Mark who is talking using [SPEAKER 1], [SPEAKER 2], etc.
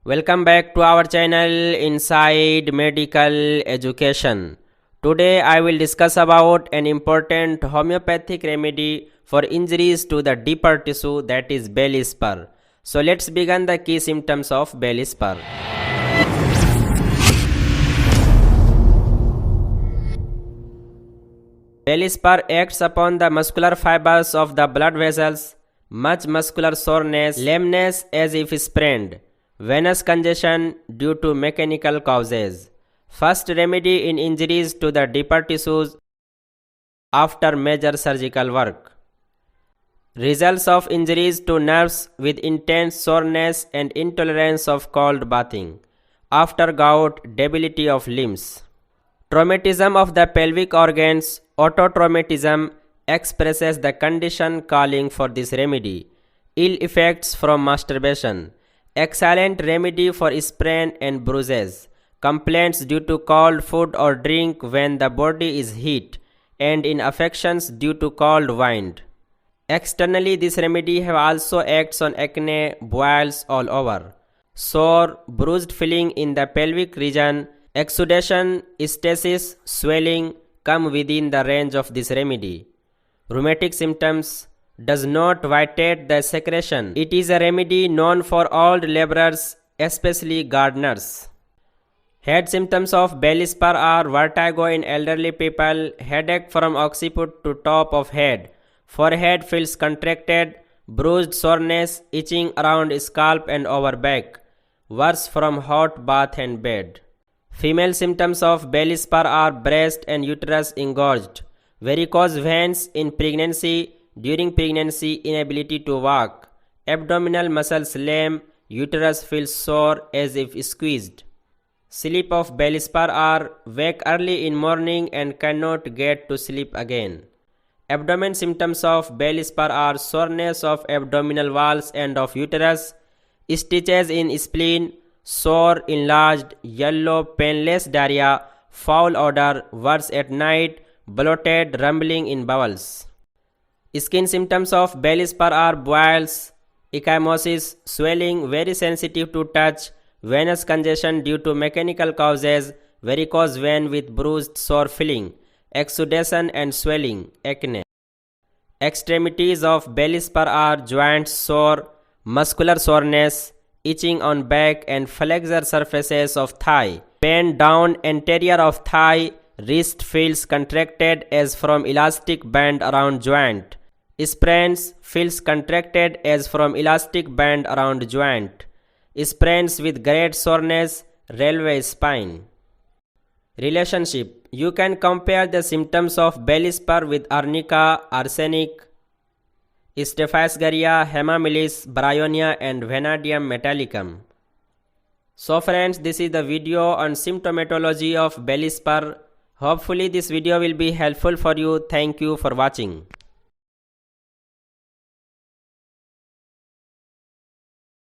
[SPEAKER 1] Welcome back to our channel Inside Medical Education. Today I will discuss about an important homeopathic remedy for injuries to the deeper tissue, that is Bellis Perennis. So let's begin the key symptoms of Bellis Perennis. Bellis Perennis acts upon the muscular fibers of the blood vessels, much muscular soreness, lameness as if sprained, venous congestion due to mechanical causes. First remedy in injuries to the deeper tissues after major surgical work. Results of injuries to nerves with intense soreness and intolerance of cold bathing. After gout, debility of limbs. Traumatism of the pelvic organs. Autotraumatism expresses the condition calling for this remedy. Ill effects from masturbation. Excellent remedy for sprain and bruises. Complaints due to cold food or drink when the body is heat, and in affections due to cold wind. Externally, this remedy have also acts on acne, boils all over, sore, bruised feeling in the pelvic region, exudation, stasis, swelling come within the range of this remedy. Rheumatic symptoms. Does not vitate the secretion. It is a remedy known for old laborers, especially gardeners. Head symptoms of Bellis Perennis are vertigo in elderly people, headache from occiput to top of head, forehead feels contracted, bruised soreness, itching around scalp and over back, worse from hot bath and bed. Female symptoms of Bellis Perennis are breast and uterus engorged, varicose veins in pregnancy, during pregnancy inability to walk, abdominal muscles lame, uterus feels sore as if squeezed. Sleep of Bellis Perennis are wake early in morning and cannot get to sleep again. Abdomen symptoms of Bellis Perennis are soreness of abdominal walls and of uterus, stitches in spleen, sore, enlarged, yellow, painless diarrhea, foul odor, worse at night, bloated, rumbling in bowels. Skin symptoms of Bellis Perennis are boils, ecchymosis, swelling, very sensitive to touch, venous congestion due to mechanical causes, varicose vein with bruised sore feeling, exudation and swelling, acne. Extremities of Bellis Perennis are joints sore, muscular soreness, itching on back and flexor surfaces of thigh, pain down anterior of thigh, wrist feels contracted as from elastic band around joint, sprains feels contracted as from elastic band around joint, sprains with great soreness, railway spine. Relationship. You can compare the symptoms of Bellis Perennis with arnica, arsenic, Staphylococcus, hemamylis, bryonia and vanadium metallicum. So friends, this is the video on symptomatology of Bellis Perennis. Hopefully this video will be helpful for you. Thank you for watching.